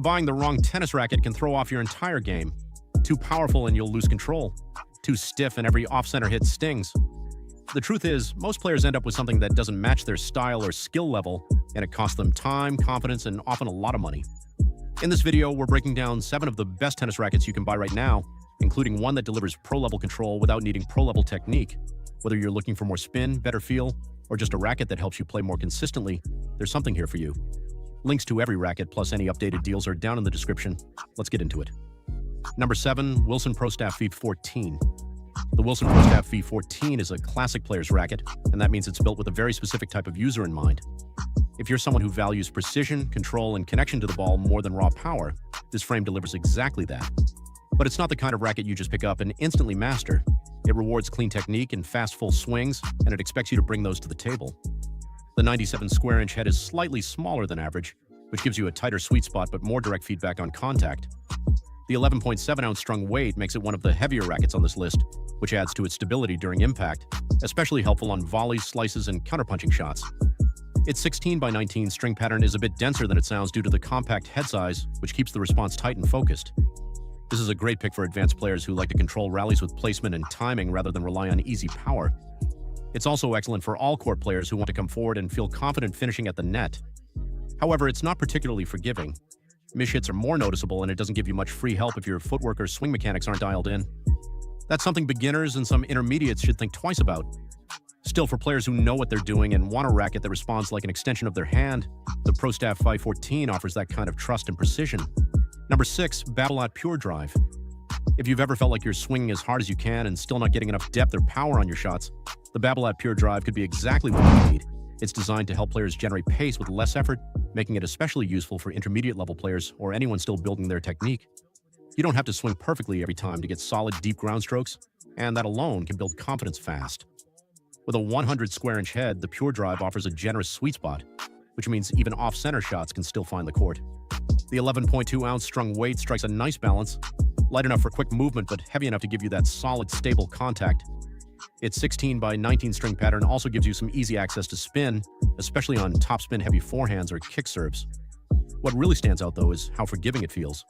Buying the wrong tennis racket can throw off your entire game. Too powerful and you'll lose control. Too stiff and every off-center hit stings. The truth is, most players end up with something that doesn't match their style or skill level, and it costs them time, confidence, and often a lot of money. In this video, we're breaking down 7 of the best tennis rackets you can buy right now, including one that delivers pro-level control without needing pro-level technique. Whether you're looking for more spin, better feel, or just a racket that helps you play more consistently, there's something here for you. Links to every racket plus any updated deals are down in the description. Let's get into it. Number 7, Wilson Pro Staff V14. The Wilson Pro Staff V14 is a classic player's racket, and that means it's built with a very specific type of user in mind. If you're someone who values precision, control, and connection to the ball more than raw power, this frame delivers exactly that. But it's not the kind of racket you just pick up and instantly master. It rewards clean technique and fast full swings, and it expects you to bring those to the table. The 97 square inch head is slightly smaller than average, which gives you a tighter sweet spot but more direct feedback on contact. The 11.7 ounce strung weight makes it one of the heavier rackets on this list, which adds to its stability during impact, especially helpful on volleys, slices, and counterpunching shots. Its 16 by 19 string pattern is a bit denser than it sounds due to the compact head size, which keeps the response tight and focused. This is a great pick for advanced players who like to control rallies with placement and timing rather than rely on easy power. It's also excellent for all court players who want to come forward and feel confident finishing at the net. However, it's not particularly forgiving. Miss hits are more noticeable, and it doesn't give you much free help if your footwork or swing mechanics aren't dialed in. That's something beginners and some intermediates should think twice about. Still, for players who know what they're doing and want a racket that responds like an extension of their hand, the Pro Staff V14 offers that kind of trust and precision. Number 6, Babolat Pure Drive. If you've ever felt like you're swinging as hard as you can and still not getting enough depth or power on your shots, the Babolat Pure Drive could be exactly what you need. It's designed to help players generate pace with less effort, making it especially useful for intermediate-level players or anyone still building their technique. You don't have to swing perfectly every time to get solid, deep ground strokes, and that alone can build confidence fast. With a 100 square inch head, the Pure Drive offers a generous sweet spot, which means even off-center shots can still find the court. The 11.2 ounce strung weight strikes a nice balance, light enough for quick movement but heavy enough to give you that solid, stable contact. Its 16 by 19 string pattern also gives you some easy access to spin, especially on topspin heavy forehands or kick serves. What really stands out, though, is how forgiving it feels.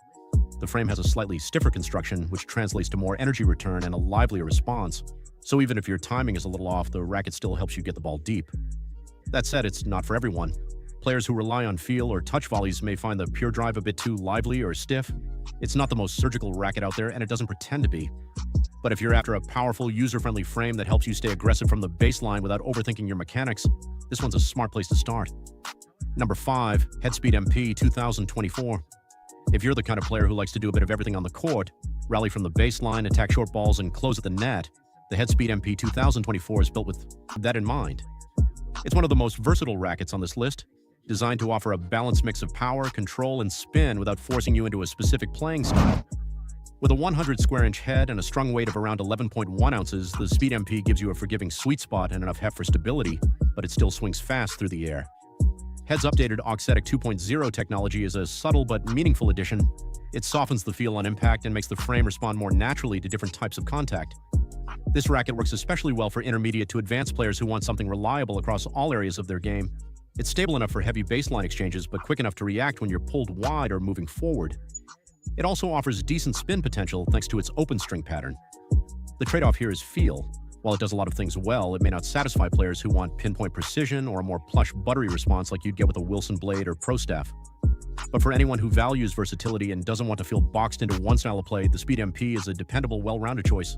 The frame has a slightly stiffer construction, which translates to more energy return and a livelier response. So even if your timing is a little off, the racket still helps you get the ball deep. That said, it's not for everyone. Players who rely on feel or touch volleys may find the Pure Drive a bit too lively or stiff. It's not the most surgical racket out there, and it doesn't pretend to be. But if you're after a powerful, user-friendly frame that helps you stay aggressive from the baseline without overthinking your mechanics, this one's a smart place to start. Number 5, Headspeed MP 2024. If you're the kind of player who likes to do a bit of everything on the court, rally from the baseline, attack short balls, and close at the net, the Headspeed MP 2024 is built with that in mind. It's one of the most versatile rackets on this list, designed to offer a balanced mix of power, control, and spin without forcing you into a specific playing style. With a 100 square inch head and a strung weight of around 11.1 ounces, the Speed MP gives you a forgiving sweet spot and enough heft for stability, but it still swings fast through the air. Head's updated Auxetic 2.0 technology is a subtle but meaningful addition. It softens the feel on impact and makes the frame respond more naturally to different types of contact. This racket works especially well for intermediate to advanced players who want something reliable across all areas of their game. It's stable enough for heavy baseline exchanges, but quick enough to react when you're pulled wide or moving forward. It also offers decent spin potential thanks to its open string pattern. The trade-off here is feel. While it does a lot of things well, it may not satisfy players who want pinpoint precision or a more plush, buttery response like you'd get with a Wilson Blade or Pro Staff. But for anyone who values versatility and doesn't want to feel boxed into one style of play, the Speed MP is a dependable, well-rounded choice.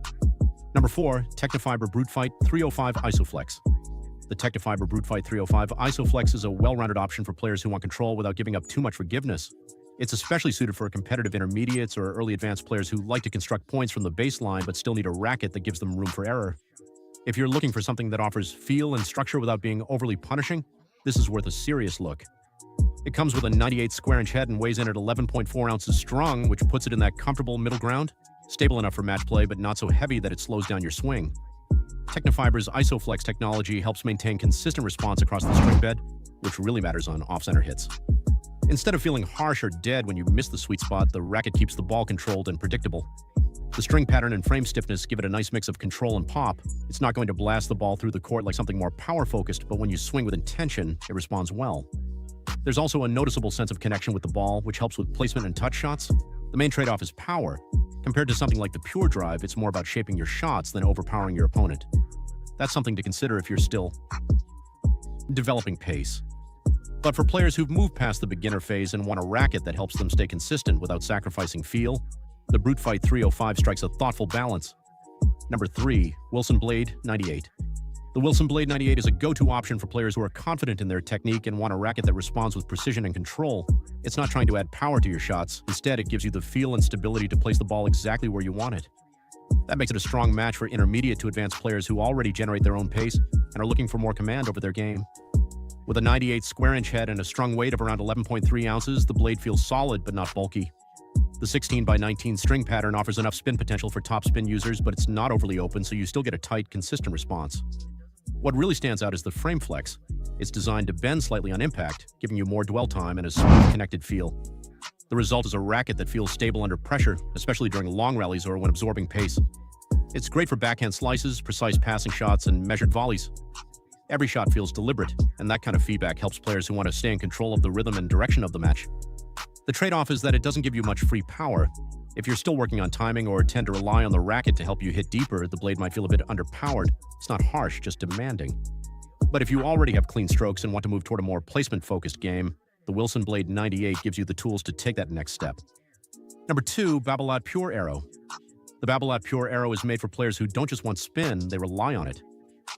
Number 4, Tecnifibre Brute Fight 305 Isoflex. The Tecnifibre Brute Fight 305 Isoflex is a well-rounded option for players who want control without giving up too much forgiveness. It's especially suited for competitive intermediates or early advanced players who like to construct points from the baseline but still need a racket that gives them room for error. If you're looking for something that offers feel and structure without being overly punishing, this is worth a serious look. It comes with a 98 square inch head and weighs in at 11.4 ounces strung, which puts it in that comfortable middle ground, stable enough for match play but not so heavy that it slows down your swing. Tecnifibre's Isoflex technology helps maintain consistent response across the string bed, which really matters on off-center hits. Instead of feeling harsh or dead when you miss the sweet spot, the racket keeps the ball controlled and predictable. The string pattern and frame stiffness give it a nice mix of control and pop. It's not going to blast the ball through the court like something more power-focused, but when you swing with intention, it responds well. There's also a noticeable sense of connection with the ball, which helps with placement and touch shots. The main trade-off is power. Compared to something like the Pure Drive, it's more about shaping your shots than overpowering your opponent. That's something to consider if you're still developing pace. But for players who've moved past the beginner phase and want a racket that helps them stay consistent without sacrificing feel, the Brute Fight 305 strikes a thoughtful balance. Number 3. Wilson Blade 98. The Wilson Blade 98 is a go-to option for players who are confident in their technique and want a racket that responds with precision and control. It's not trying to add power to your shots. Instead, it gives you the feel and stability to place the ball exactly where you want it. That makes it a strong match for intermediate to advanced players who already generate their own pace and are looking for more command over their game. With a 98 square-inch head and a strung weight of around 11.3 ounces, the blade feels solid but not bulky. The 16x19 string pattern offers enough spin potential for top spin users, but it's not overly open, so you still get a tight, consistent response. What really stands out is the frame flex. It's designed to bend slightly on impact, giving you more dwell time and a smooth, connected feel. The result is a racket that feels stable under pressure, especially during long rallies or when absorbing pace. It's great for backhand slices, precise passing shots, and measured volleys. Every shot feels deliberate, and that kind of feedback helps players who want to stay in control of the rhythm and direction of the match. The trade-off is that it doesn't give you much free power. If you're still working on timing or tend to rely on the racket to help you hit deeper, the blade might feel a bit underpowered. It's not harsh, just demanding. But if you already have clean strokes and want to move toward a more placement-focused game, the Wilson Blade 98 gives you the tools to take that next step. Number 2, Babolat Pure Arrow. The Babolat Pure Arrow is made for players who don't just want spin, they rely on it.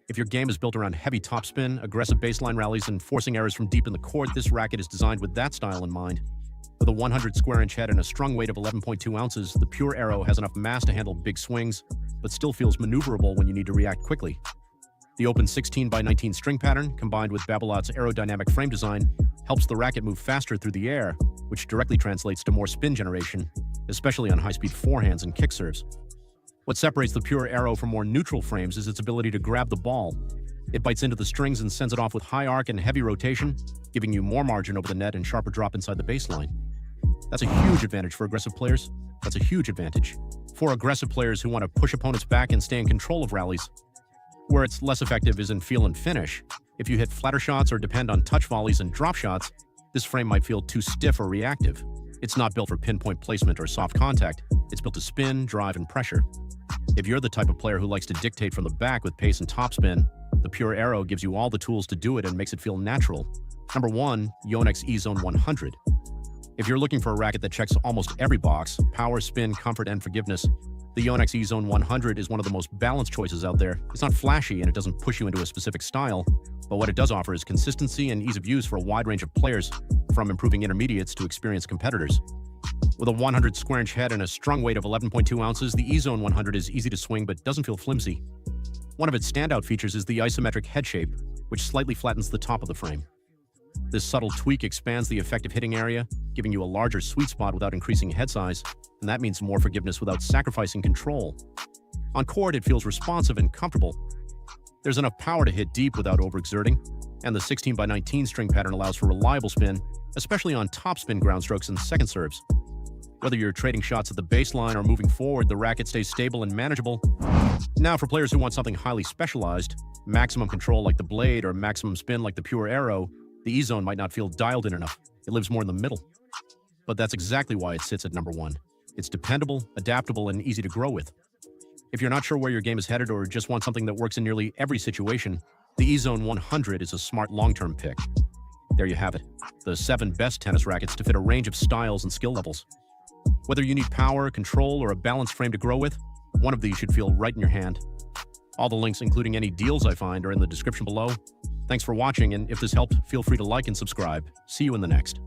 If your game is built around heavy topspin, aggressive baseline rallies, and forcing errors from deep in the court, this racket is designed with that style in mind. With a 100 square-inch head and a strung weight of 11.2 ounces, the Pure Arrow has enough mass to handle big swings, but still feels maneuverable when you need to react quickly. The open 16x19 string pattern, combined with Babolat's aerodynamic frame design, helps the racket move faster through the air, which directly translates to more spin generation, especially on high-speed forehands and kick serves. What separates the Pure Arrow from more neutral frames is its ability to grab the ball. It bites into the strings and sends it off with high arc and heavy rotation, giving you more margin over the net and sharper drop inside the baseline. That's a huge advantage for aggressive players. That's a huge advantage for aggressive players who want to push opponents back and stay in control of rallies. Where it's less effective is in feel and finish. If you hit flatter shots or depend on touch volleys and drop shots, this frame might feel too stiff or reactive. It's not built for pinpoint placement or soft contact. It's built to spin, drive, and pressure. If you're the type of player who likes to dictate from the back with pace and topspin, the Pure Arrow gives you all the tools to do it and makes it feel natural. Number 1, Yonex E-Zone 100. If you're looking for a racket that checks almost every box, power, spin, comfort, and forgiveness, the Yonex E-Zone 100 is one of the most balanced choices out there. It's not flashy and it doesn't push you into a specific style, but what it does offer is consistency and ease of use for a wide range of players, from improving intermediates to experienced competitors. With a 100 square-inch head and a strung weight of 11.2 ounces, the E-Zone 100 is easy to swing but doesn't feel flimsy. One of its standout features is the isometric head shape, which slightly flattens the top of the frame. This subtle tweak expands the effective hitting area, giving you a larger sweet spot without increasing head size, and that means more forgiveness without sacrificing control. On court, it feels responsive and comfortable. There's enough power to hit deep without overexerting, and the 16x19 string pattern allows for reliable spin, especially on topspin ground strokes and second serves. Whether you're trading shots at the baseline or moving forward, the racket stays stable and manageable. Now, for players who want something highly specialized, maximum control like the Blade or maximum spin like the Pure Arrow, the E-Zone might not feel dialed in enough. It lives more in the middle. But that's exactly why it sits at number 1. It's dependable, adaptable, and easy to grow with. If you're not sure where your game is headed or just want something that works in nearly every situation, the E-Zone 100 is a smart long-term pick. There you have it, the 7 best tennis rackets to fit a range of styles and skill levels. Whether you need power, control, or a balanced frame to grow with, one of these should feel right in your hand. All the links, including any deals I find, are in the description below. Thanks for watching, and if this helped, feel free to like and subscribe. See you in the next.